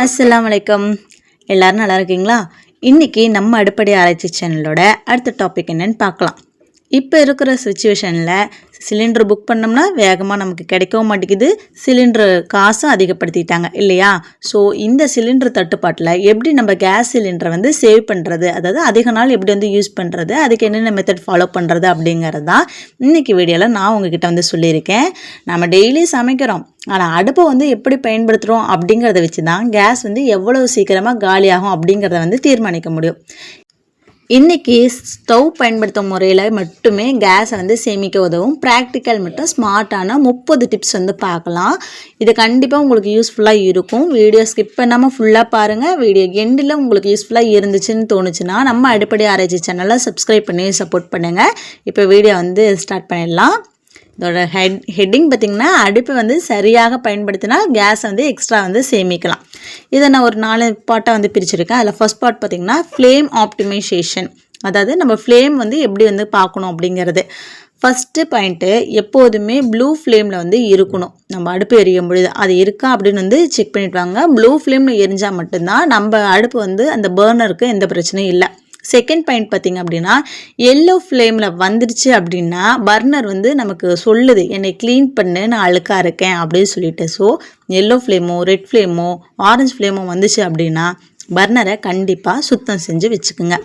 அஸ்ஸலாமு அலைக்கும். எல்லாரும் நல்லா இருக்கீங்களா? இன்னைக்கு நம்ம அடிப்படை ஆராய்ச்சி சேனலோட அடுத்த டாபிக் என்னன்னு பார்க்கலாம். இப்போ இருக்கிற சுச்சுவேஷனில் சிலிண்டர் புக் பண்ணோம்னா வேகமாக நமக்கு கிடைக்கவும் மாட்டேங்குது. சிலிண்டர் காசும் அதிகப்படுத்திட்டாங்க இல்லையா? ஸோ இந்த சிலிண்டர் தட்டுப்பாட்டில் எப்படி நம்ம கேஸ் சிலிண்டரை வந்து சேவ் பண்ணுறது, அதாவது அதிக நாள் எப்படி வந்து யூஸ் பண்ணுறது, அதுக்கு என்னென்ன மெத்தட் ஃபாலோ பண்ணுறது அப்படிங்கிறது தான் இன்றைக்கி வீடியோவில் நான் உங்ககிட்ட வந்து சொல்லியிருக்கேன். நம்ம டெய்லி சமைக்கிறோம், ஆனால் அடுப்பை வந்து எப்படி பயன்படுத்துகிறோம் அப்படிங்கிறத வச்சு தான் கேஸ் வந்து எவ்வளோ சீக்கிரமாக காலியாகும் அப்படிங்கிறத வந்து தீர்மானிக்க முடியும். இன்றைக்கி ஸ்டவ் பயன்படுத்தும் முறையில் மட்டுமே கேஸை வந்து சேமிக்க உதவும் ப்ராக்டிக்கல் மற்றும் ஸ்மார்ட்டான 30 டிப்ஸ் வந்து பார்க்கலாம். இது கண்டிப்பாக உங்களுக்கு யூஸ்ஃபுல்லாக இருக்கும். வீடியோ ஸ்கிப் பண்ணாமல் ஃபுல்லாக பாருங்கள். வீடியோ எண்டில் உங்களுக்கு யூஸ்ஃபுல்லாக இருந்துச்சுன்னு தோணுச்சுன்னா நம்ம அடிப்படை ஆராய்ச்சி சேனலை சப்ஸ்கிரைப் பண்ணி சப்போர்ட் பண்ணுங்கள். இப்போ வீடியோ வந்து ஸ்டார்ட் பண்ணிடலாம். இதோட ஹெட்டிங் பார்த்திங்கன்னா, அடுப்பை வந்து சரியாக பயன்படுத்தினா கேஸை வந்து எக்ஸ்ட்ரா வந்து சேமிக்கலாம். இதை நான் ஒரு 4 பார்ட்டாக வந்து பிரிச்சுருக்கேன். அதில் ஃபர்ஸ்ட் பார்ட் பார்த்திங்கன்னா ஃப்ளேம் ஆப்டிமைசேஷன், அதாவது நம்ம ஃப்ளேம் வந்து எப்படி வந்து பார்க்கணும் அப்படிங்கிறது. ஃபஸ்ட்டு பாயிண்ட்டு, எப்போதுமே ப்ளூ ஃப்ளேமில் வந்து இருக்கணும். நம்ம அடுப்பு எரியும் பொழுது அது இருக்கா அப்படின்னு வந்து செக் பண்ணிட்டு வாங்க. ப்ளூ ஃப்ளேமில் எரிஞ்சால் மட்டும்தான் நம்ம அடுப்பு வந்து அந்த பர்னருக்கு எந்த பிரச்சனையும் இல்லை. செகண்ட் பாயிண்ட் பார்த்திங்க அப்படின்னா, எல்லோ ஃப்ளேமில் வந்துடுச்சு அப்படின்னா பர்னர் வந்து நமக்கு சொல்லுது, என்னை க்ளீன் பண்ணு, நான் அழுக்காக இருக்கேன் அப்படின்னு சொல்லிட்டு. ஸோ எல்லோ ஃப்ளேமோ ரெட் ஃப்ளேமோ ஆரஞ்சு ஃப்ளேமோ வந்துச்சு அப்படின்னா பர்னரை கண்டிப்பாக சுத்தம் செஞ்சு வச்சுக்குங்க.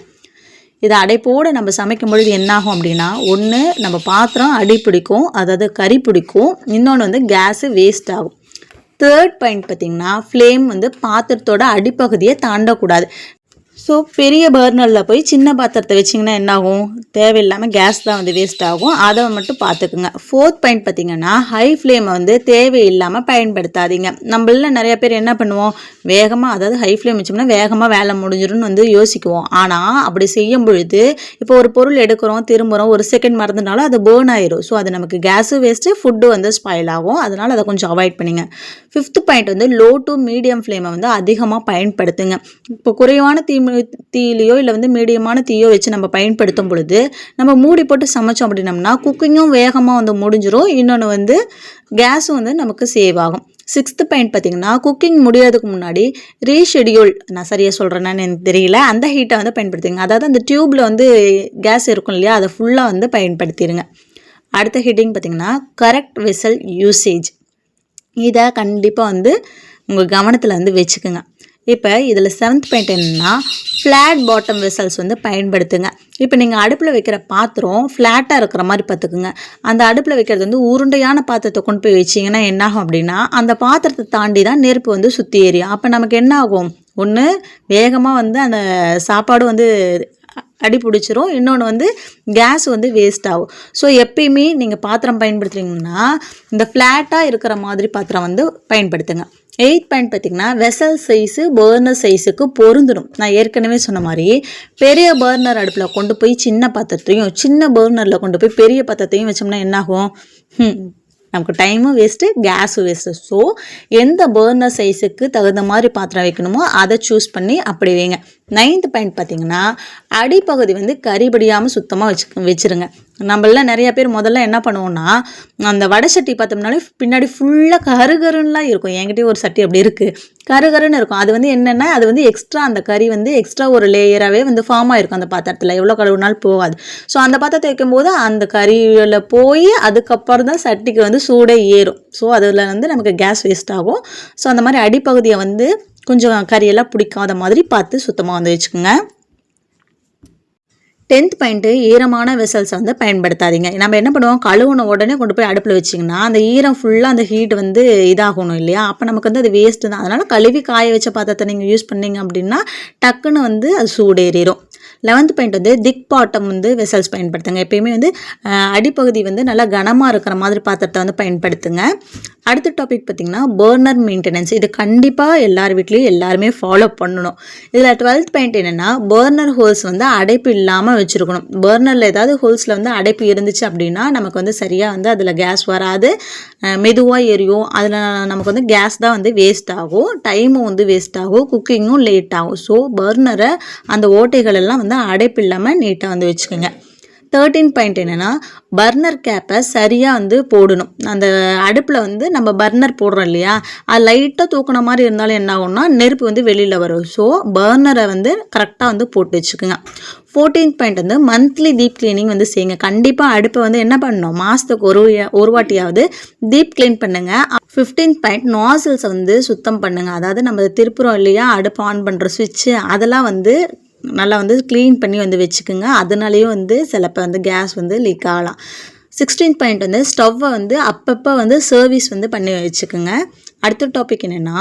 இதை அடைப்போடு நம்ம சமைக்கும் பொழுது என்னாகும் அப்படின்னா, ஒன்று நம்ம பாத்திரம் அடி பிடிக்கும், அதாவது கறி பிடிக்கும், இன்னொன்று வந்து கேஸு வேஸ்ட் ஆகும். தேர்ட் பாயிண்ட் பார்த்திங்கன்னா, ஃப்ளேம் வந்து பாத்திரத்தோட அடிப்பகுதியை தாண்டக்கூடாது. ஸோ பெரிய பர்னரில் போய் சின்ன பாத்திரத்தை வச்சிங்கன்னா என்னாகும், தேவையில்லாமல் கேஸ் தான் வந்து வேஸ்ட் ஆகும். அதை மட்டும் பார்த்துக்குங்க. ஃபோர்த் பாயிண்ட் பார்த்திங்கன்னா, ஹை ஃப்ளேமை வந்து தேவையில்லாமல் பயன்படுத்தாதீங்க. நம்மள நிறைய பேர் என்ன பண்ணுவோம், வேகமாக, அதாவது ஹை ஃப்ளேம் வச்சோம்னா வேகமாக வேலை முடிஞ்சிடும்னு வந்து யோசிக்குவோம். ஆனால் அப்படி செய்யும் பொழுது இப்போ ஒரு பொருள் எடுக்கிறோம், திரும்புகிறோம், ஒரு செகண்ட் மறந்துனாலும் அது பேர்ன் ஆயிடும். ஸோ அது நமக்கு கேஸும் வேஸ்ட்டு, ஃபுட்டு வந்து ஸ்பாயில் ஆகும். அதனால் அதை கொஞ்சம் அவாய்ட் பண்ணிங்க. ஃபிஃப்த் பாயிண்ட் வந்து லோ டு மீடியம் ஃப்ளேமை வந்து அதிகமாக பயன்படுத்துங்க. இப்போ குறைவான தீயிலையோ இல்லை வந்து மீடியமான தீயோ வச்சு நம்ம பயன்படுத்தும் பொழுது நம்ம மூடி போட்டு சமைச்சோம் அப்படின்னம்னா குக்கிங்கும் வேகமாக வந்து முடிஞ்சிடும். இன்னொன்று வந்து கேஸும் வந்து நமக்கு சேவ் ஆகும். சிக்ஸ்த் பாயிண்ட் பார்த்திங்கன்னா, குக்கிங் முடியாததுக்கு முன்னாடி ரீஷெடியூல், நான் சரியாக சொல்கிறேன்னு எனக்கு தெரியல, அந்த ஹீட்டை வந்து பயன்படுத்திங்க. அதாவது அந்த டியூப்பில் வந்து கேஸ் இருக்கும் இல்லையா, அதை ஃபுல்லாக வந்து பயன்படுத்திடுங்க. அடுத்த ஹெட்டிங் பார்த்திங்கன்னா, கரெக்ட் வெசல் யூசேஜ். இதை கண்டிப்பாக வந்து உங்கள் கவனத்தில் வந்து வச்சுக்கோங்க. இப்போ இதில் 7th பாயிண்ட் என்னென்னா, ஃப்ளாட் பாட்டம் வெசல்ஸ் வந்து பயன்படுத்துங்க. இப்போ நீங்கள் அடுப்பில் வைக்கிற பாத்திரம் ஃப்ளாட்டாக இருக்கிற மாதிரி பார்த்துக்குங்க. அந்த அடுப்பில் வைக்கிறது வந்து உருண்டையான பாத்திரத்தை கொண்டு போய் வச்சிங்கன்னா என்னாகும் அப்படின்னா, அந்த பாத்திரத்தை தாண்டி தான் நெருப்பு வந்து சுற்றி எரியும். அப்போ நமக்கு என்ன ஆகும், ஒன்று வேகமாக வந்து அந்த சாப்பாடு வந்து அடி பிடிச்சிரும், இன்னொன்று வந்து கேஸ் வந்து வேஸ்ட் ஆகும். ஸோ எப்பயுமே நீங்கள் பாத்திரம் பயன்படுத்துறீங்கன்னா இந்த ஃப்ளாட்டாக இருக்கிற மாதிரி பாத்திரம் வந்து பயன்படுத்துங்க. 8th பாயிண்ட் பார்த்திங்கன்னா, வெசல் சைஸு பர்னர் சைஸுக்கு பொருந்துடும். நான் ஏற்கனவே சொன்ன மாதிரி பெரிய பர்னர் அடுப்பில் கொண்டு போய் சின்ன பாத்திரத்தையும், சின்ன பர்னரில் கொண்டு போய் பெரிய பாத்திரத்தையும் வச்சோம்னா என்னாகும், நமக்கு டைமும் வேஸ்ட்டு, கேஸும் வேஸ்ட்டு. ஸோ எந்த பர்னர் சைஸுக்கு தகுந்த மாதிரி பாத்திரம் வைக்கணுமோ அதை சூஸ் பண்ணி அப்படி வைங்க. 9th பாயிண்ட் பார்த்திங்கன்னா, அடிப்பகுதி வந்து கறிபடியாமல் சுத்தமாக வச்சுருங்க. நம்மள நிறைய பேர் முதல்ல என்ன பண்ணுவோம்னா, அந்த வடை சட்டி பார்த்தோம்னாலே பின்னாடி ஃபுல்லாக கருகருன்னெலாம் இருக்கும். என்கிட்டயும் ஒரு சட்டி அப்படி இருக்குது, கருகருன்னு இருக்கும். அது வந்து என்னென்னா, அது வந்து எக்ஸ்ட்ரா, அந்த கறி வந்து எக்ஸ்ட்ரா ஒரு லேயராகவே வந்து ஃபார்ம் ஆகிருக்கும் அந்த பாத்திரத்தில், எவ்வளோ கழுவுனாலும் போகாது. ஸோ அந்த பாத்திரத்தை வைக்கும்போது அந்த கறியில் போய் அதுக்கப்புறம் தான் சட்டிக்கு வந்து சூடே ஏறும். ஸோ அதில் வந்து நமக்கு கேஸ் வேஸ்ட் ஆகும். ஸோ அந்த மாதிரி அடிப்பகுதியை வந்து கொஞ்சம் கறியெல்லாம் பிடிக்காத மாதிரி பார்த்து சுத்தமாக வந்து வச்சுக்கோங்க. 10th பாயிண்ட்டு, ஈரமான வெசல்ஸை வந்து பயன்படுத்தாதீங்க. நம்ம என்ன பண்ணுவோம், கழுவுன உடனே கொண்டு போய் அடுப்பில் வச்சிங்கன்னா அந்த ஈரம் ஃபுல்லாக அந்த ஹீட் வந்து இதாகணும் இல்லையா, அப்போ நமக்கு வந்து அது வேஸ்ட்டு தான். அதனால் கழுவி காய வச்ச பாத்திரத்தை நீங்கள் யூஸ் பண்ணிங்க அப்படின்னா டக்குன்னு வந்து அது சூடேறிடும். 11th பாயிண்ட் வந்து திக் பாட்டம் வந்து வெசல்ஸ் பயன்படுத்துங்க. எப்பயுமே வந்து அடிப்பகுதி வந்து நல்லா கனமாக இருக்கிற மாதிரி பாத்திரத்தை வந்து பயன்படுத்துங்க. அடுத்த டாபிக் பார்த்திங்கன்னா, பர்னர் மெயின்டெனன்ஸ். இது கண்டிப்பாக எல்லார் வீட்லேயும் எல்லாருமே ஃபாலோ பண்ணணும். இதில் 12th பாயிண்ட் என்னென்னா, பர்னர் ஹோல்ஸ் வந்து அடைப்பு இல்லாமல் வச்சுருக்கணும். பர்னரில் ஏதாவது ஹோல்ஸில் வந்து அடைப்பு இருந்துச்சு அப்படின்னா நமக்கு வந்து சரியாக வந்து அதில் கேஸ் வராது, மெதுவாக எரியும். அதில் நமக்கு வந்து கேஸ் தான் வந்து வேஸ்ட் ஆகும், டைமும் வந்து வேஸ்ட் ஆகும், குக்கிங்கும் லேட் ஆகும். ஸோ பர்னரை அந்த ஓட்டைகள் எல்லாம் வந்து அடைப்பு இல்லாமல் நீட்டாக வந்து வச்சுக்கோங்க. 13 பாயிண்ட் என்னென்னா பர்னர் கேப்பை சரியாக வந்து போடணும். அந்த அடுப்பில் வந்து நம்ம பர்னர் போடுறோம் இல்லையா, அது லைட்டாக தூக்கின மாதிரி இருந்தாலும் என்ன ஆகும்னா நெருப்பு வந்து வெளியில் வரும். ஸோ பர்னரை வந்து கரெக்டாக வந்து போட்டு வச்சுக்கோங்க. 14 பாயிண்ட் வந்து மந்த்லி டீப் கிளீனிங் வந்து செய்யுங்க. கண்டிப்பாக அடுப்பை வந்து என்ன பண்ணணும், மாதத்துக்கு ஒரு வாட்டியாவது டீப் கிளீன் பண்ணுங்கள். 15 பாயிண்ட் நாசில்ஸை வந்து சுத்தம் பண்ணுங்கள். அதாவது நம்ம திருப்புறோம் இல்லையா அடுப்பு ஆன் பண்ணுற சுவிட்சு, அதெல்லாம் வந்து நல்லா வந்து க்ளீன் பண்ணி வந்து வச்சுக்கோங்க. அதனாலேயும் வந்து சிலப்போ வந்து கேஸ் வந்து லீக் ஆகலாம். 16 பாயிண்ட் வந்து ஸ்டவ்வை வந்து அப்பப்போ வந்து சர்வீஸ் வந்து பண்ணி வச்சுக்கோங்க. அடுத்த டாபிக் என்னென்னா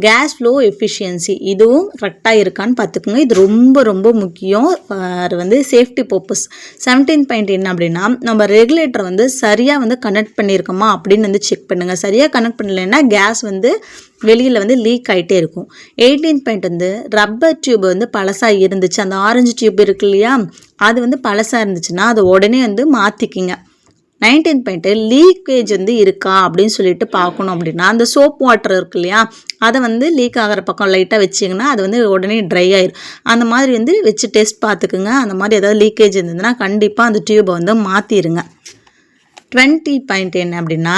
கேஸ் ஃப்ளோ எஃபிஷியன்சி. இதுவும் கரெக்டாக இருக்கான்னு பார்த்துக்குங்க. இது ரொம்ப ரொம்ப முக்கியம். அது வந்து சேஃப்டி பர்பஸ். 17 பாயிண்ட் என்ன அப்படின்னா நம்ம ரெகுலேட்டரை வந்து சரியாக வந்து கனெக்ட் பண்ணியிருக்கோமா அப்படின்னு வந்து செக் பண்ணுங்கள். சரியாக கனெக்ட் பண்ணலைன்னா கேஸ் வந்து வெளியில் வந்து லீக் ஆகிட்டே இருக்கும். 18 பாயிண்ட் வந்து ரப்பர் டியூப் வந்து பழசாக இருந்துச்சு, அந்த ஆரஞ்சு டியூப் இருக்கு இல்லையா, அது வந்து பழசாக இருந்துச்சுன்னா அதை உடனே வந்து மாற்றிக்கிங்க. 19 பாயிண்ட்டு லீக்கேஜ் வந்து இருக்கா அப்படின்னு சொல்லிட்டு பார்க்கணும். அப்படின்னா அந்த சோப் வாட்டர் இருக்கு இல்லையா, அதை வந்து லீக் ஆகிற பக்கம் லைட்டாக வச்சிங்கன்னா அது வந்து உடனே ட்ரை ஆயிடும். அந்த மாதிரி வந்து வச்சு டெஸ்ட் பார்த்துக்குங்க. அந்த மாதிரி ஏதாவது லீக்கேஜ் இருந்ததுன்னா கண்டிப்பாக அந்த டியூபை வந்து மாற்றிடுங்க. 20 பாயிண்ட் என்ன அப்படின்னா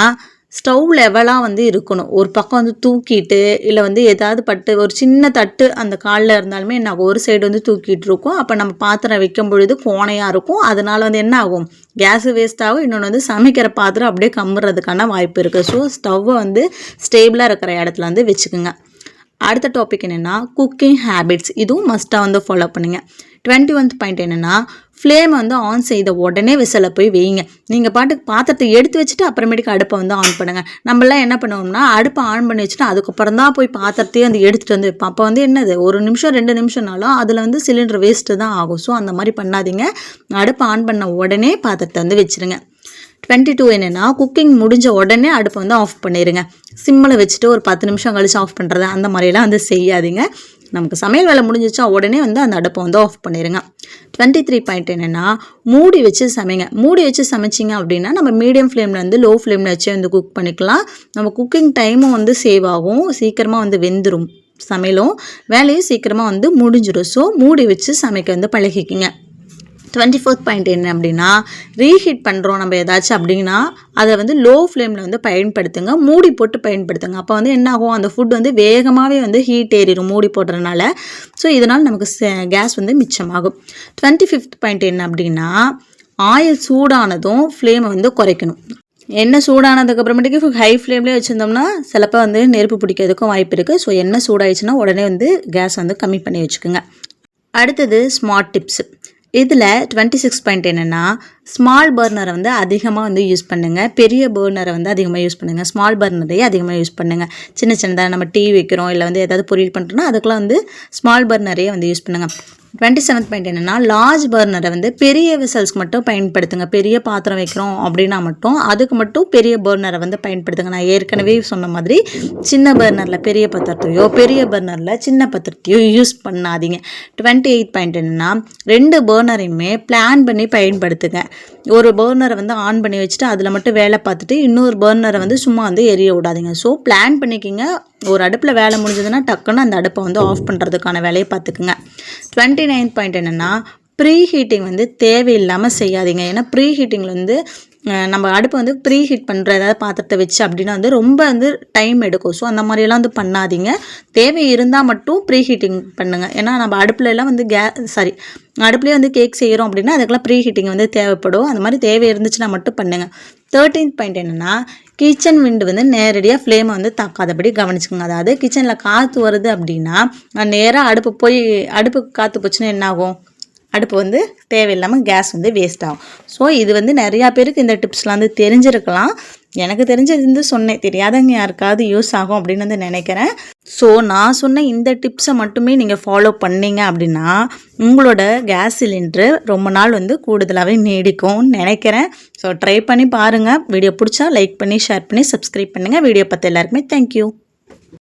ஸ்டவ் லெவலாக வந்து இருக்கணும். ஒரு பக்கம் வந்து தூக்கிட்டு இல்லை வந்து ஏதாவது பட்டு ஒரு சின்ன தட்டு அந்த காலில் இருந்தாலுமே என்ன ஆகும், ஒரு சைடு வந்து தூக்கிட்டு இருக்கும். அப்போ நம்ம பாத்திரம் வைக்கும் பொழுது கோணையாக இருக்கும். அதனால் வந்து என்ன ஆகும், கேஸு வேஸ்ட் ஆகும். இன்னொன்று வந்து சமைக்கிற பாத்திரம் அப்படியே கம்முறதுக்கான வாய்ப்பு இருக்குது. ஸோ ஸ்டவ்வை வந்து ஸ்டேபிளாக இருக்கிற இடத்துல வந்து வச்சுக்கோங்க. அடுத்த டாபிக் என்னென்னா குக்கிங் ஹேபிட்ஸ். இதுவும் மஸ்ட்டாக வந்து ஃபாலோ பண்ணுங்க. 21 பாயிண்ட் என்னென்னா ஃப்ளேமை வந்து ஆன் செய்த உடனே விசிலை போய் வைங்க. நீங்கள் பாட்டுக்கு பாத்திரத்தை எடுத்து வச்சுட்டு அப்புறமேட்டுக்கு அடுப்பை வந்து ஆன் பண்ணுங்கள். நம்மளாம் என்ன பண்ணுவோம்னா அடுப்பை ஆன் பண்ணி வச்சுட்டு அதுக்கப்புறம் தான் போய் பாத்திரத்தையும் வந்து எடுத்துகிட்டு வந்து வைப்போம். அப்போ வந்து என்னது, 1 நிமிஷம் 2 நிமிஷம்னாலும் அதில் வந்து சிலிண்டர் வேஸ்ட்டு தான் ஆகும். ஸோ அந்த மாதிரி பண்ணாதீங்க. அடுப்பை ஆன் பண்ண உடனே பாத்திரத்தை வந்து வச்சுருங்க. 22 என்னென்னா குக்கிங் முடிஞ்ச உடனே அடுப்பை வந்து ஆஃப் பண்ணிடுங்க. சிம்மில் வச்சுட்டு ஒரு 10 நிமிஷம் கழிச்சு ஆஃப் பண்ணுறது அந்த மாதிரிலாம் வந்து செய்யாதீங்க. நமக்கு சமையல் வேலை முடிஞ்சிச்சா உடனே வந்து அந்த அடுப்பை வந்து ஆஃப் பண்ணிடுங்க. 23 பாயிண்ட் என்னென்னா மூடி வச்சு சமைங்க. மூடி வச்சு சமைச்சிங்க அப்படின்னா நம்ம மீடியம் ஃப்ளேமில் வந்து லோ ஃப்ளேமில் வச்சு வந்து குக் பண்ணிக்கலாம். நம்ம குக்கிங் டைமும் வந்து சேவ் ஆகும், சீக்கிரமாக வந்து வெந்துடும், சமையலும் வேலையும் சீக்கிரமாக வந்து முடிஞ்சிடும். ஸோ மூடி வச்சு சமைக்க வந்து பழகிக்கிங்க. 24th பாயிண்ட் என்ன அப்படின்னா ரீஹீட் பண்ணுறோம் நம்ம ஏதாச்சும் அப்படின்னா அதை வந்து லோ ஃப்ளேமில் வந்து பயன்படுத்துங்க, மூடி போட்டு பயன்படுத்துங்க. அப்போ வந்து என்ன ஆகும், அந்த ஃபுட் வந்து வேகமாகவே வந்து ஹீட் ஏறிடும் மூடி போடுறதுனால. ஸோ இதனால் நமக்கு கேஸ் வந்து மிச்சமாகும். 25th பாயிண்ட் என்ன அப்படின்னா ஆயில் சூடானதும் ஃப்ளேமை வந்து குறைக்கணும். எண்ணெய் சூடானதுக்கு அப்புறமேட்டுக்கு ஹை ஃப்ளேம்லேயே வச்சுருந்தோம்னா சிலப்போ வந்து நெருப்பு பிடிக்கிறதுக்கும் வாய்ப்பு இருக்குது. ஸோ எண்ணெய் சூடாயிடுச்சுன்னா உடனே வந்து கேஸ் வந்து கம்மி பண்ணி வச்சுக்கோங்க. அடுத்தது ஸ்மார்ட் டிப்ஸ். இதில் 26 பாயிண்ட் என்னென்னா ஸ்மால் பர்னரை வந்து அதிகமாக வந்து யூஸ் பண்ணுங்கள், பெரிய பர்னரை வந்து அதிகமாக யூஸ் பண்ணுங்கள். ஸ்மால் பர்னரையே அதிகமாக யூஸ் பண்ணுங்கள். சின்ன சின்னதாக நம்ம டீ வைக்கிறோம் இல்லை வந்து ஏதாவது பொரியல் பண்ணுறோன்னா அதுக்கெலாம் வந்து ஸ்மால் பர்னரையே வந்து யூஸ் பண்ணுங்கள். 27th பாயிண்ட் என்னென்னா லார்ஜ் பர்னரை வந்து பெரிய வெசல்ஸ்க்கு மட்டும் பயன்படுத்துங்க. பெரிய பாத்திரம் வைக்கிறோம் அப்படின்னா மட்டும் அதுக்கு மட்டும் பெரிய பர்னரை வந்து பயன்படுத்துங்க. நான் ஏற்கனவே சொன்ன மாதிரி சின்ன பர்னரில் பெரிய பாத்திரத்தையோ பெரிய பர்னரில் சின்ன பாத்திரத்தையோ யூஸ் பண்ணாதீங்க. 28th பாயிண்ட் என்னென்னா 2 பர்னரையுமே பிளான் பண்ணி பயன்படுத்துங்க. ஒரு பர்னரை வந்து ஆன் பண்ணி வச்சுட்டு அதில் மட்டும் வேலை பார்த்துட்டு இன்னொரு பர்னரை வந்து சும்மா வந்து எரிய விடாதீங்க. ஸோ பிளான் பண்ணிக்கிங்க. ஒரு அடுப்பில் வேலை முடிஞ்சதுன்னா டக்குன்னு அந்த அடுப்பை வந்து ஆஃப் பண்ணுறதுக்கான வேலையை பார்த்துக்குங்க. 29th பாயிண்ட் என்னென்னா ப்ரீ ஹீட்டிங் வந்து தேவையில்லாமல் செய்யாதீங்க. ஏன்னா ப்ரீ ஹீட்டிங்கில் வந்து நம்ம அடுப்பை வந்து ப்ரீ ஹீட் பண்ணுற ஏதாவது பாத்திரத்தை வச்சு அப்படின்னா வந்து ரொம்ப வந்து டைம் எடுக்கும். ஸோ அந்த மாதிரியெல்லாம் வந்து பண்ணாதீங்க. தேவை இருந்தால் மட்டும் ப்ரீ ஹீட்டிங் பண்ணுங்கள். ஏன்னா நம்ம அடுப்புலலாம் வந்து அடுப்புலேயே வந்து கேக் செய்கிறோம் அப்படின்னா அதுக்கெல்லாம் ப்ரீ ஹீட்டிங் வந்து தேவைப்படும். அந்த மாதிரி தேவை இருந்துச்சுன்னா மட்டும் பண்ணுங்கள். 13th பாயிண்ட் என்னென்னா கிச்சன் விண்டு வந்து நேரடியாக ஃப்ளேமை வந்து தாக்காதபடி கவனிச்சுக்கோங்க. அதாவது கிச்சனில் காற்று வருது அப்படின்னா நேராக அடுப்புக்கு காற்று போச்சுன்னா என்ன ஆகும், அடுப்பு வந்து தேவையில்லாமல் கேஸ் வந்து வேஸ்ட் ஆகும். ஸோ இது வந்து நிறையா பேருக்கு இந்த டிப்ஸ்லாம் வந்து தெரிஞ்சிருக்கலாம். எனக்கு தெரிஞ்சது வந்து சொன்னேன், தெரியாதவங்க யாருக்காவது யூஸ் ஆகும் அப்படின்னு வந்து நினைக்கிறேன். ஸோ நான் சொன்ன இந்த டிப்ஸை மட்டுமே நீங்கள் ஃபாலோ பண்ணீங்க அப்படின்னா உங்களோட கேஸ் சிலிண்டரு ரொம்ப நாள் வந்து கூடுதலாகவே நீடிக்கும்னு நினைக்கிறேன். ஸோ ட்ரை பண்ணி பாருங்கள். வீடியோ பிடிச்சா லைக் பண்ணி ஷேர் பண்ணி சப்ஸ்கிரைப் பண்ணுங்கள். வீடியோ பார்த்த எல்லாருக்குமே தேங்க்யூ.